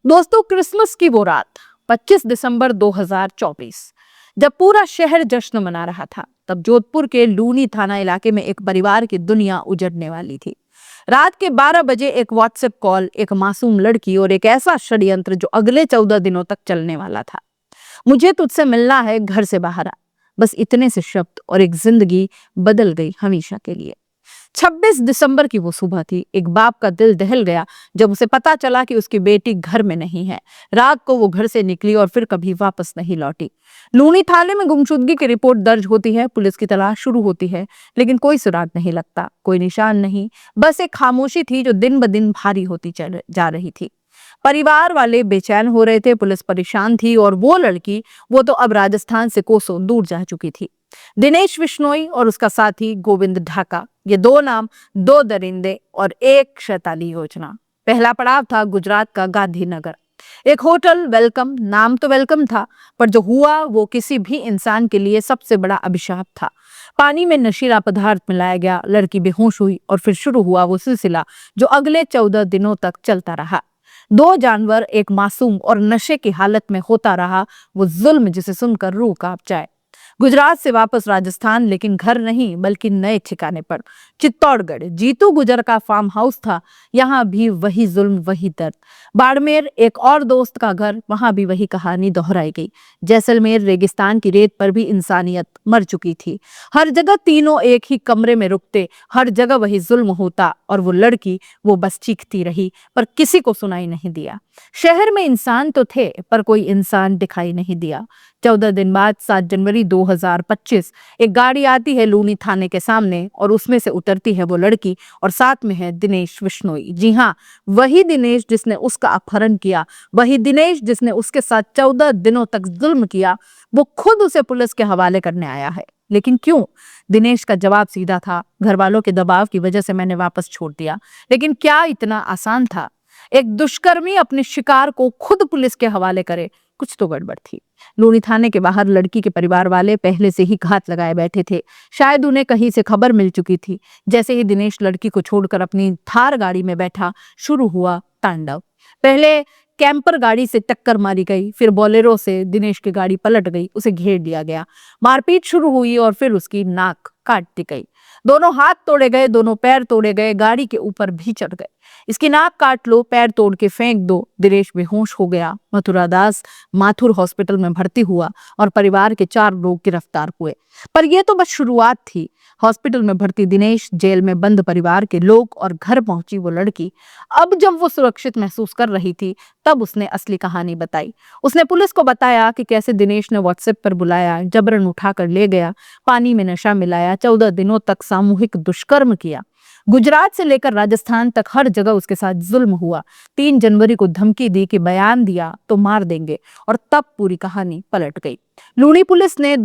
दोस्तों, क्रिसमस की वो रात 25 दिसंबर 2024, जब पूरा शहर जश्न मना रहा था, तब जोधपुर के लूनी थाना इलाके में एक परिवार की दुनिया उजड़ने वाली थी। रात के 12 बजे एक व्हाट्सएप कॉल, एक मासूम लड़की और एक ऐसा षड्यंत्र जो अगले 14 दिनों तक चलने वाला था। मुझे तुझसे मिलना है, घर से बाहर आ। बस इतने से शब्द और एक जिंदगी बदल गई हमेशा के लिए। 26 दिसंबर की वो सुबह थी। एक बाप का दिल दहल गया जब उसे पता चला कि उसकी बेटी घर में नहीं है। रात को वो घर से निकली और फिर कभी वापस नहीं लौटी। लूनी थाने में गुमशुदगी की रिपोर्ट दर्ज होती है, पुलिस की तलाश शुरू होती है, लेकिन कोई सुराग नहीं लगता, कोई निशान नहीं। बस एक खामोशी थी जो दिन ब दिन भारी होती चल जा रही थी। परिवार वाले बेचैन हो रहे थे, पुलिस परेशान थी और वो लड़की, वो तो अब राजस्थान से कोसों दूर जा चुकी थी। दिनेश बिश्नोई और उसका साथी गोविंद ढाका, ये दो नाम, दो दरिंदे और एक शैतानी योजना। पहला पड़ाव था गुजरात का गांधीनगर। एक होटल वेलकम, नाम तो वेलकम था, पर जो हुआ वो किसी भी इंसान के लिए सबसे बड़ा अभिशाप था। पानी में नशीला पदार्थ मिलाया गया, लड़की बेहोश हुई और फिर शुरू हुआ वो सिलसिला जो अगले 14 दिनों तक चलता रहा। दो जानवर, एक मासूम और नशे की हालत में होता रहा वो जुल्म जिसे सुनकर रूह कांप जाए। गुजरात से वापस राजस्थान, लेकिन घर नहीं बल्कि नए ठिकाने पर। चित्तौड़गढ़, जीतू गुजर का फार्म हाउस था। यहाँ भी वही जुल्म, वही दर्द। बाड़मेर, एक और दोस्त का घर, वहां भी वही कहानी दोहराई गई। जैसलमेर, रेगिस्तान की रेत पर भी इंसानियत मर चुकी थी। हर जगह तीनों एक ही कमरे में रुकते, हर जगह वही जुल्म होता और वो लड़की, वो बस चीखती रही, पर किसी को सुनाई नहीं दिया। शहर में इंसान तो थे, पर कोई इंसान दिखाई नहीं दिया। 14 दिन बाद 7 जनवरी 2025 एक गाड़ी आती है लूनी थाने के सामने और उसमें से उतरती है वो लड़की और साथ में है दिनेश बिश्नोई। जी हाँ, वही दिनेश जिसने उसका अपहरण किया, वही दिनेश जिसने उसके साथ 14 दिनों तक जुल्म किया। वो खुद उसे पुलिस के हवाले करने आया है। लेकिन क्यों? दिनेश का जवाब सीधा था, घर वालों के दबाव की वजह से मैंने वापस छोड़ दिया। लेकिन क्या इतना आसान था? एक दुष्कर्मी अपने शिकार को खुद पुलिस के हवाले करे? कुछ तो गड़बड़ थी। लूनी थाने के बाहर लड़की के परिवार वाले पहले से ही घात लगाए बैठे थे। शायद उन्हें कहीं से खबर मिल चुकी थी। जैसे ही दिनेश लड़की को छोड़कर अपनी थार गाड़ी में बैठा, शुरू हुआ तांडव। पहले कैंपर गाड़ी से टक्कर मारी गई, फिर बोलेरो से दिनेश की गाड़ी पलट गई, उसे घेर लिया गया। मारपीट शुरू हुई और फिर उसकी नाक काट दी गई। दोनों हाथ तोड़े गए, दोनों पैर तोड़े गए, गाड़ी के ऊपर भी चढ़ गए। इसकी नाक काट लो, पैर तोड़ के फेंक दो। दिनेश बेहोश हो गया। मथुरा दास माथुर हॉस्पिटल में भर्ती हुआ और परिवार के 4 लोग गिरफ्तार हुए। पर यह तो बस शुरुआत थी। हॉस्पिटल में भर्ती दिनेश, जेल में बंद परिवार के लोग और घर पहुंची वो लड़की। अब जब वो सुरक्षित महसूस कर रही थी, तब उसने असली कहानी बताई। उसने पुलिस को बताया कि कैसे दिनेश ने व्हाट्सएप पर बुलाया, जबरन उठाकर ले गया, पानी में नशा मिलाया, 14 दिनों तक सामूहिक दुष्कर्म किया। गुजरात से लेकर राजस्थान तक हर जगह उसके साथ जुल्म हुआ। 3 जनवरी को धमकी दी कि बयान दिया तो मार देंगे, और तब पूरी कहानी पलट गई। लूनी पुलिस ने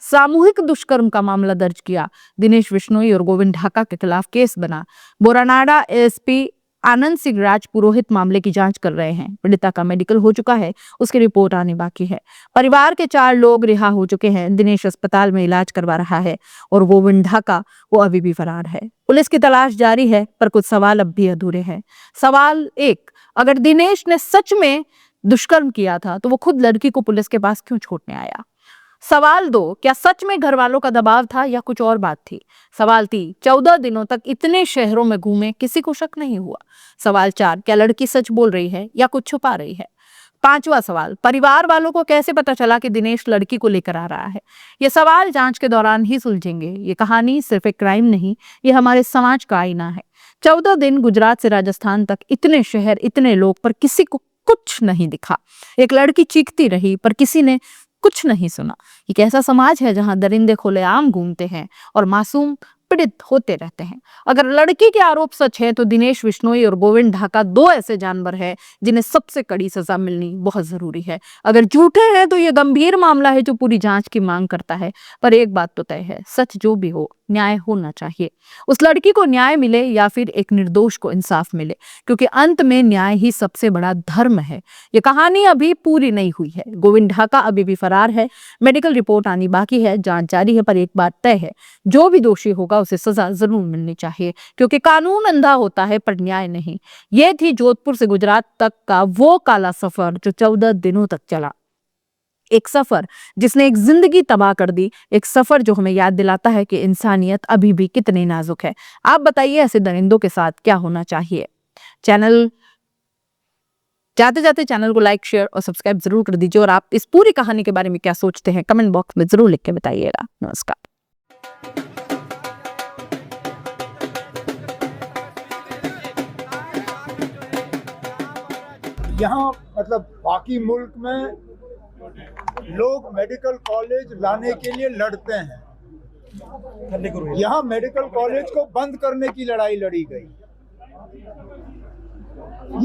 सामूहिक दुष्कर्म का मामला दर्ज किया। दिनेश बिश्नोई और गोविंद ढाका के खिलाफ केस बना। बोरानाडा एसपी आनंद सिंह राज पुरोहित मामले की जांच कर रहे हैं। पीड़िता का मेडिकल हो चुका है, उसकी रिपोर्ट आनी बाकी है। परिवार के 4 लोग रिहा हो चुके हैं। दिनेश अस्पताल में इलाज करवा रहा है और गोविंद ढाका, वो अभी भी फरार है। पुलिस की तलाश जारी है, पर कुछ सवाल अब भी अधूरे हैं। सवाल 1, अगर दिनेश ने सच में दुष्कर्म किया था तो वो खुद लड़की को पुलिस के पास क्यों छोड़ने आया? सवाल 2, क्या सच में घर वालों का दबाव था या कुछ और बात थी? सवाल 3, 14 दिनों तक इतने शहरों में घूमे, किसी को शक नहीं हुआ? सवाल 4, क्या लड़की सच बोल रही है या कुछ छुपा रही है? 5वां सवाल, परिवार वालों को कैसे पता चला कि दिनेश लड़की को लेकर आ रहा है? ये सवाल जांच के दौरान ही सुलझेंगे। ये कहानी सिर्फ एक क्राइम नहीं, ये हमारे समाज का आईना है। 14 दिन गुजरात से राजस्थान तक, इतने शहर, इतने लोग, पर किसी को कुछ नहीं दिखा। एक लड़की चीखती रही, पर किसी ने कुछ नहीं सुना। ये कैसा समाज है जहां दरिंदे खुलेआम घूमते हैं और मासूम पीड़ित होते रहते हैं? अगर लड़की के आरोप सच है तो दिनेश बिश्नोई और गोविंद ढाका 2 ऐसे जानवर हैं जिन्हें सबसे कड़ी सजा मिलनी बहुत जरूरी है। अगर झूठे हैं तो यह गंभीर मामला है जो पूरी जांच की मांग करता है। पर एक बात तो तय है, सच जो भी हो, न्याय होना चाहिए। उस लड़की को न्याय मिले या फिर एक निर्दोष को इंसाफ मिले, क्योंकि अंत में न्याय ही सबसे बड़ा धर्म है। ये कहानी अभी पूरी नहीं हुई है। गोविंद ढाका अभी भी फरार है। मेडिकल रिपोर्ट आनी बाकी है, जांच जारी है, पर एक बात तय है, जो भी दोषी होगा उसे सजा जरूर मिलनी चाहिए, क्योंकि कानून अंधा होता है पर न्याय नहीं। ये थी जोधपुर से गुजरात तक का वो काला सफर जो 14 दिनों तक चला। एक सफर जिसने एक जिंदगी तबाह कर दी, एक सफर जो हमें याद दिलाता है कि इंसानियत अभी भी कितनी नाजुक है। आप बताइए, ऐसे दरिंदों के साथ क्या होना चाहिए? जाते जाते चैनल को लाइक, शेयर और सब्सक्राइब जरूर कर दीजिए, और आप इस पूरी कहानी के बारे में क्या सोचते हैं कमेंट बॉक्स में जरूर लिख के बताइएगा। नमस्कार। यहाँ मतलब बाकी मुल्क में लोग मेडिकल कॉलेज लाने के लिए लड़ते हैं, यहाँ मेडिकल कॉलेज को बंद करने की लड़ाई लड़ी गई।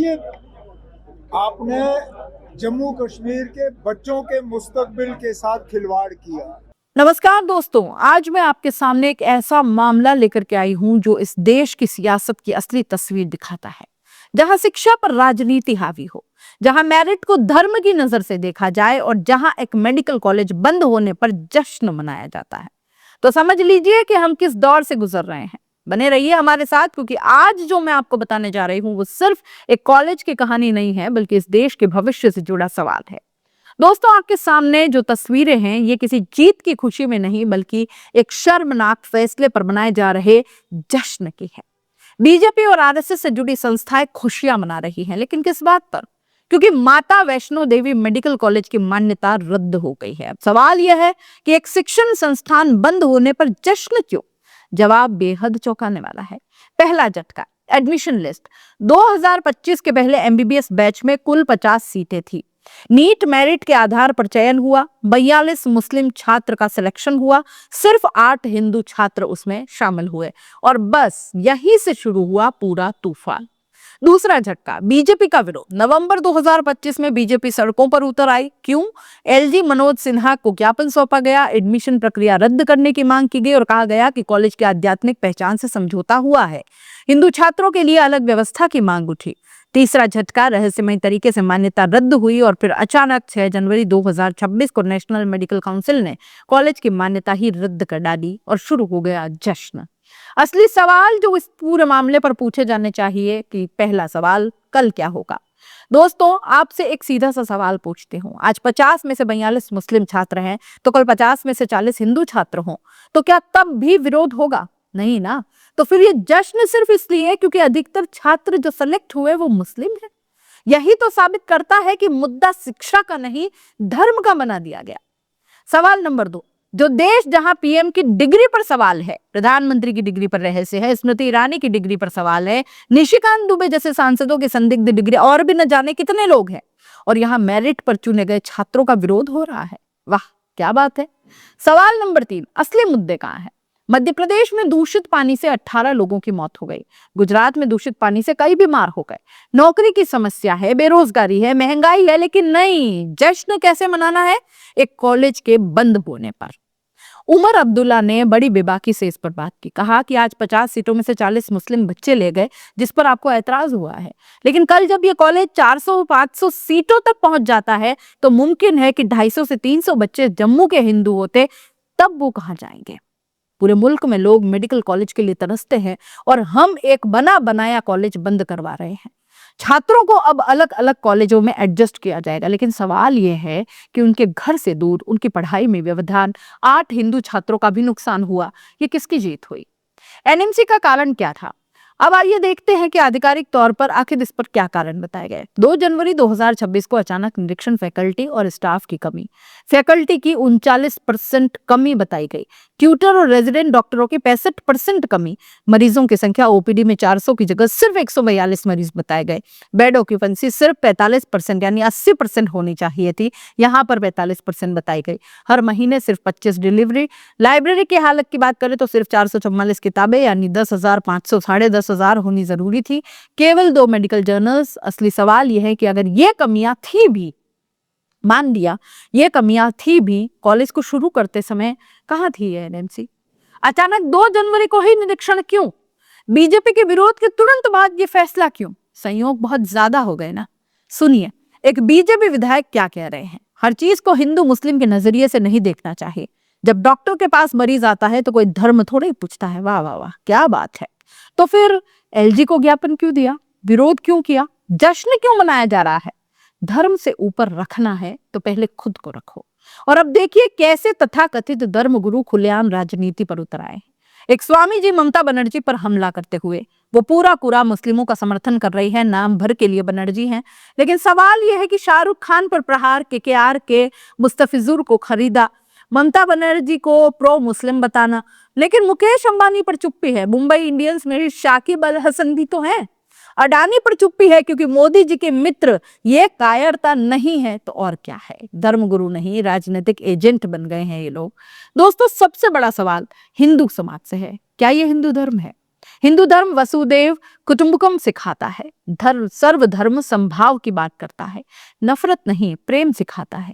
ये आपने जम्मू कश्मीर के बच्चों के मुस्तकबिल के साथ खिलवाड़ किया। नमस्कार दोस्तों, आज मैं आपके सामने एक ऐसा मामला लेकर के आई हूं जो इस देश की सियासत की असली तस्वीर दिखाता है, जहां शिक्षा पर राजनीति हावी हो, जहां मेरिट को धर्म की नजर से देखा जाए और जहां एक मेडिकल कॉलेज बंद होने पर जश्न मनाया जाता है। तो समझ लीजिए कि हम किस दौर से गुजर रहे हैं। बने रहिए हमारे साथ, क्योंकि आज जो मैं आपको बताने जा रही हूं वो सिर्फ एक कॉलेज की कहानी नहीं है, बल्कि इस देश के भविष्य से जुड़ा सवाल है। दोस्तों, आपके सामने जो तस्वीरें हैं ये किसी जीत की खुशी में नहीं, बल्कि एक शर्मनाक फैसले पर मनाए जा रहे जश्न की है। बीजेपी और आरएसएस से जुड़ी संस्थाएं खुशियां मना रही हैं, लेकिन किस बात पर? क्योंकि माता वैष्णो देवी मेडिकल कॉलेज की मान्यता रद्द हो गई है। अब सवाल यह है कि एक शिक्षण संस्थान बंद होने पर जश्न क्यों? जवाब बेहद चौंकाने वाला है। पहला झटका, एडमिशन लिस्ट। 2025 के पहले एमबीबीएस बैच में कुल 50 सीटें थी। नीट मेरिट के आधार पर चयन हुआ। 42 मुस्लिम छात्र का सिलेक्शन हुआ। सिर्फ 8 हिंदू छात्र उसमें शामिल हुए, और बस यहीं से शुरू हुआ पूरा तूफान। दूसरा झटका, बीजेपी का विरोध। नवंबर 2025 में बीजेपी सड़कों पर उतर आई। क्यों? एलजी मनोज सिन्हा को ज्ञापन सौंपा गया, एडमिशन प्रक्रिया रद्द करने की मांग की गई और कहा गया कि कॉलेज की आध्यात्मिक पहचान से समझौता हुआ है। हिंदू छात्रों के लिए अलग व्यवस्था की मांग उठी। तीसरा झटका, रहस्यमय तरीके से मान्यता रद्द हुई और फिर अचानक 6 जनवरी 2026 को नेशनल मेडिकल काउंसिल ने कॉलेज की मान्यता ही रद्द कर डाली और शुरू हो गया जश्न। असली सवाल जो इस पूरे मामले पर पूछे जाने चाहिए कि पहला सवाल, कल क्या होगा? दोस्तों, आपसे एक सीधा सा सवाल पूछते हूँ। आज 50 में से 42 मुस्लिम छात्र हैं, तो कल 50 में से 40 हिंदू छात्र हों, तो क्या तब भी विरोध होगा? नहीं ना। तो फिर ये जश्न सिर्फ इसलिए क्योंकि अधिकतर छात्र जो सेलेक्ट हुए वो मुस्लिम हैं। यही तो साबित करता है कि मुद्दा शिक्षा का नहीं, धर्म का बना दिया गया। सवाल नंबर 2, जो देश जहां पीएम की डिग्री पर सवाल है, प्रधानमंत्री की डिग्री पर रहस्य है, स्मृति ईरानी की डिग्री पर सवाल है, निशिकांत दुबे जैसे सांसदों की संदिग्ध डिग्री, और भी न जाने कितने लोग हैं, और यहाँ मेरिट पर चुने गए छात्रों का विरोध हो रहा है। वाह, क्या बात है। सवाल नंबर 3, असली मुद्दे कहाँ है? मध्य प्रदेश में दूषित पानी से 18 लोगों की मौत हो गई। गुजरात में दूषित पानी से कई बीमार हो गए। नौकरी की समस्या है, बेरोजगारी है, महंगाई है, लेकिन नहीं, जश्न कैसे मनाना है? एक कॉलेज के बंद होने पर। उमर अब्दुल्ला ने बड़ी बेबाकी से इस पर बात की। कहा कि आज 50 सीटों में से 40 मुस्लिम बच्चे ले गए, जिस पर आपको ऐतराज हुआ है, लेकिन कल जब ये कॉलेज 400-500 सीटों तक पहुंच जाता है तो मुमकिन है कि 250 से 300 बच्चे जम्मू के हिंदू होते, तब वो कहां जाएंगे? पूरे मुल्क में लोग मेडिकल कॉलेज के लिए तरसते हैं और हम एक बना बनाया कॉलेज बंद करवा रहे हैं। छात्रों को अब अलग अलग कॉलेजों में एडजस्ट किया जाएगा, लेकिन सवाल यह है कि उनके घर से दूर उनकी पढ़ाई में व्यवधान। 8 हिंदू छात्रों का भी नुकसान हुआ। ये किसकी जीत हुई? एनएमसी का कारण क्या था? अब आइए देखते हैं कि आधिकारिक तौर पर आखिर इस पर क्या कारण बताए गए। 2 जनवरी 2026 को अचानक निरीक्षण फैकल्टी और स्टाफ की कमी। फैकल्टी की 39% कमी बताई गई। ट्यूटर और रेजिडेंट डॉक्टरों की 65% कमी। मरीजों की संख्या ओपीडी में 400 की जगह सिर्फ 142 मरीज बताए गए। बेड ऑक्यूपेंसी सिर्फ 45% यानी 80% होनी चाहिए थी, यहाँ पर 45% बताई गई। हर महीने सिर्फ 25 डिलीवरी। लाइब्रेरी की हालत की बात करें तो सिर्फ 444 किताबें यानी 10,500 साढ़े 10,000 होनी जरूरी थी। केवल 2 मेडिकल जर्नल्स। असली सवाल यह है कि अगर ये कमियां थी भी, मान लिया ये कमियां थी भी, कॉलेज को शुरू करते समय कहाँ थी ये एनएमसी? अचानक 2 जनवरी को ही निरीक्षण क्यों? बीजेपी के विरोध के तुरंत बाद ये फैसला क्यों? संयोग बहुत ज्यादा हो गए ना। सुनिए, एक बीजेपी विधायक क्या कह रहे हैं। हर चीज को हिंदू मुस्लिम के नजरिए से नहीं देखना चाहिए। जब डॉक्टर के पास मरीज आता है तो कोई धर्म थोड़े ही पूछता है। वाह वाह वाह, क्या बात है। तो फिर एलजी को ज्ञापन क्यों दिया? विरोध क्यों किया? जश्न क्यों मनाया जा रहा है? धर्म से ऊपर रखना है तो पहले खुद को रखो। और अब देखिए कैसे तथाकथित धर्मगुरु खुलेआम राजनीति पर उतर आए। एक स्वामी जी ममता बनर्जी पर हमला करते हुए वो पूरा मुस्लिमों का समर्थन कर रही है। नाम भर के लिए बनर्जी हैं, लेकिन सवाल यह है कि शाहरुख खान पर प्रहार, केकेआर के मुस्तफिजुर को खरीदा, ममता बनर्जी को प्रो मुस्लिम बताना, लेकिन मुकेश अंबानी पर चुप्पी है। मुंबई इंडियंस में शाकिब अल हसन भी तो हैं। अडानी पर चुप्पी है क्योंकि मोदी जी के मित्र। ये कायरता नहीं है तो और क्या है? धर्मगुरु नहीं, राजनीतिक एजेंट बन गए हैं ये लोग। दोस्तों, सबसे बड़ा सवाल हिंदू समाज से है। क्या ये हिंदू धर्म है? हिंदू धर्म वसुदेव कुटुंबकम सिखाता है, धर्म सर्वधर्म संभाव की बात करता है, नफरत नहीं प्रेम सिखाता है।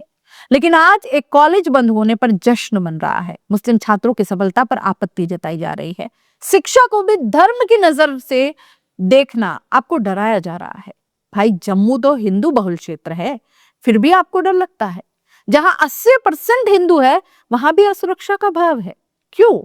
लेकिन आज एक कॉलेज बंद होने पर जश्न मन रहा है। मुस्लिम छात्रों की सफलता पर आपत्ति जताई जा रही है। शिक्षा को भी धर्म की नजर से देखना आपको डराया जा रहा है। भाई, जम्मू तो हिंदू बहुल क्षेत्र है, फिर भी आपको डर लगता है। जहां 80% हिंदू है वहां भी असुरक्षा का भाव है। क्यों?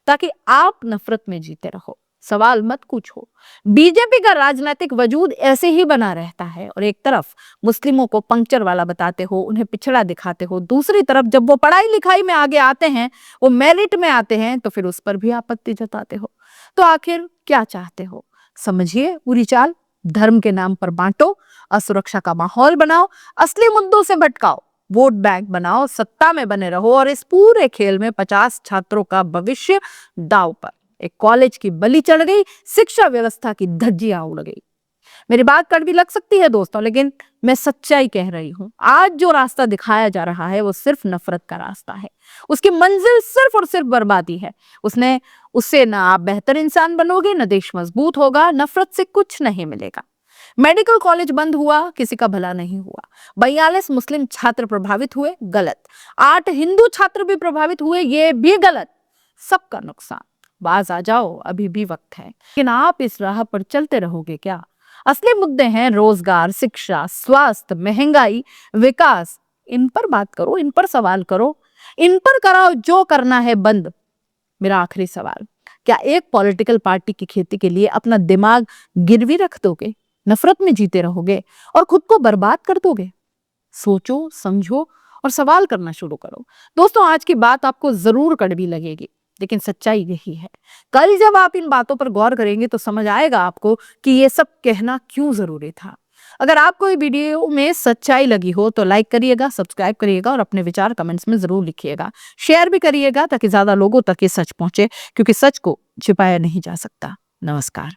ताकि आप नफरत में जीते रहो, सवाल मत पूछो। बीजेपी का राजनीतिक वजूद ऐसे ही बना रहता है और एक तरफ मुस्लिमों को पंक्चर वाला बताते हो, उन्हें पिछड़ा दिखाते हो, दूसरी तरफ जब वो पढ़ाई लिखाई में आगे आते हैं, वो मेरिट में आते हैं, तो फिर उस पर भी आपत्ति जताते हो। तो आखिर क्या चाहते हो? समझिए पूरी चाल। धर्म के नाम पर बांटो, असुरक्षा का माहौल बनाओ, असली मुद्दों से भटकाओ, वोट बैंक बनाओ, सत्ता में बने रहो और इस पूरे खेल में 50 छात्रों का भविष्य दांव पर। एक कॉलेज की बलि चढ़ गई, शिक्षा व्यवस्था की धज्जियां उड़ गई। मेरी बात कड़वी लग सकती है दोस्तों, लेकिन मैं सच्चाई कह रही हूं। आज जो रास्ता दिखाया जा रहा है वो सिर्फ नफरत का रास्ता है। उसकी मंजिल सिर्फ और सिर्फ बर्बादी है। उससे ना आप बेहतर इंसान बनोगे, ना देश मजबूत होगा। नफरत से कुछ नहीं मिलेगा। मेडिकल कॉलेज बंद हुआ, किसी का भला नहीं हुआ। 42 मुस्लिम छात्र प्रभावित हुए, गलत। 8 हिंदू छात्र भी प्रभावित हुए, ये भी गलत। सबका नुकसान। बाज आ जाओ, अभी भी वक्त है। लेकिन आप इस राह पर चलते रहोगे क्या? असली मुद्दे हैं रोजगार, शिक्षा, स्वास्थ्य, महंगाई, विकास। इन पर बात करो, इन पर सवाल करो, इन पर कराओ जो करना है बंद। मेरा आखिरी सवाल, क्या एक पॉलिटिकल पार्टी की खेती के लिए अपना दिमाग गिरवी रख दोगे? नफरत में जीते रहोगे और खुद को बर्बाद कर दोगे? सोचो, समझो और सवाल करना शुरू करो। दोस्तों, आज की बात आपको जरूर कड़वी लगेगी, लेकिन सच्चाई यही है। कल जब आप इन बातों पर गौर करेंगे तो समझ आएगा आपको कि ये सब कहना क्यों जरूरी था। अगर आपको ये वीडियो में सच्चाई लगी हो तो लाइक करिएगा, सब्सक्राइब करिएगा और अपने विचार कमेंट्स में जरूर लिखिएगा। शेयर भी करिएगा ताकि ज्यादा लोगों तक ये सच पहुंचे, क्योंकि सच को छिपाया नहीं जा सकता। नमस्कार।